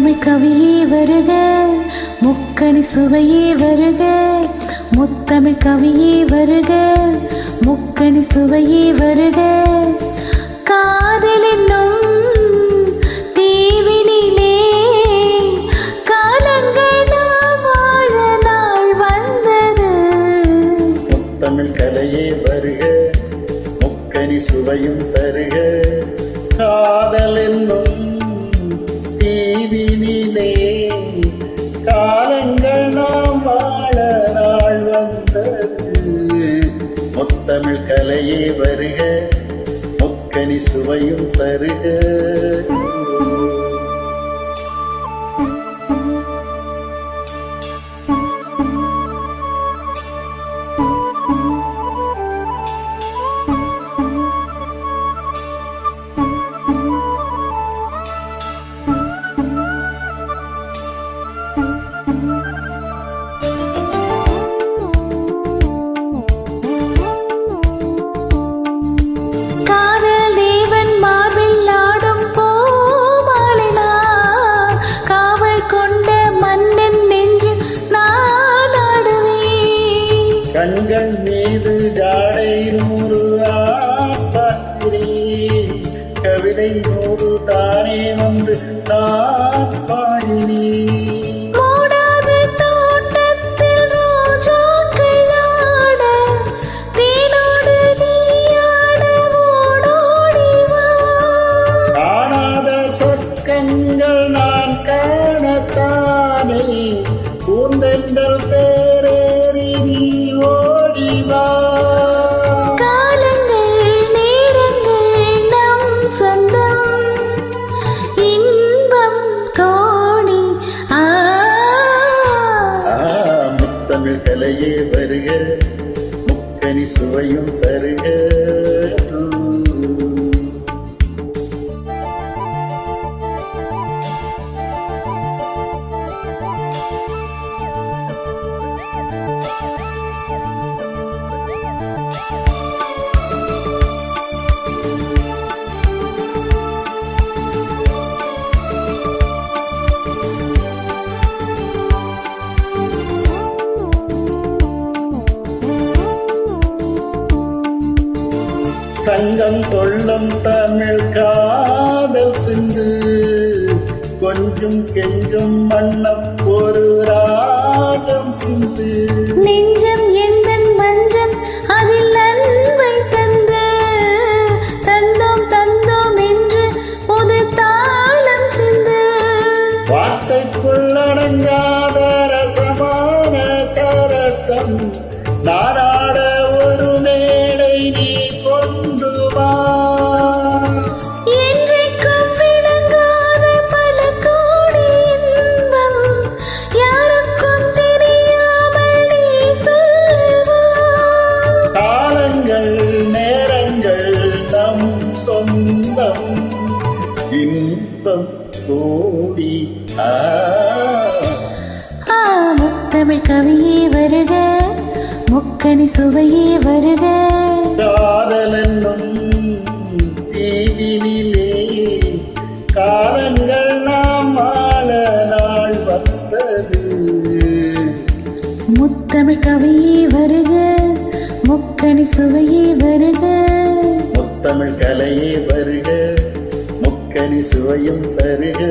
முத்தமிழ் கவியே வருக, முக்கணி சுவையே வருக. முத்தமிழ் கவியே வருக, முக்கணி சுவையே வருக. காதல் என்னும் தீவினிலே காலங்கள் நாம் வாழ நாள் வந்தது. முத்தமிழ் கலையே வருக, முக்கணி சுவையும் தருக. காதல் என்னும் தீவினிலே காலங்கள் நாம் வாழ நாள் வந்தது. முத்தமிழ் கலையே வருக, முக்கணி சுவையும் தருக. கண்கள் மீது ஜாடை 100 ஆப்பாத்திரே, கவிதை 100 தானே வந்து நான் பாடினேன். காணாத சொற்கங்கள் நான் காணத்தானே கூந்தென்றல் தேரேறி நீ ஓடிவா. காலங்கள் நேரங்கள் நம் சொந்தம், இன்பம் கோடி. முத்தமிழ் கலையே வருக, முக்கணி சுவையும் தருக. சங்கம் கொள்ளும் தமிழ் காதல் சிந்து, கொஞ்சம் கெஞ்சும் மன்னம் ஒரு ராகம் சிந்து. நெஞ்சம் எந்தன் மஞ்சம் அதில் அன்பை தந்து, தந்தோம் தந்தோம் என்று ஒரு தாளம் சிந்து. வார்த்தைக்குள்ளடங்காத ரசமான சரசம் நாராட ஒரு மேடை நீ கொண்டு வா. என்றைக்கும் விளங்காத பல கோடி இன்பம் யாருக்கும் தெரியாமல் நீ சொல்வா. காலங்கள் நேரங்கள் நம் சொந்தம், இன்பம் கோடி. முத்தமிழ் கவியே வருக, முக்கணி சுவையே வருக. காதல் என்னும் தீவினிலே காலங்கள் நாம் வாழ நாள் வந்தது. முத்தமிழ் கவியே வருக, முக்கணி சுவையே வருக. முத்தமிழ் கலையே வருக, முக்கணி சுவையும் தருக.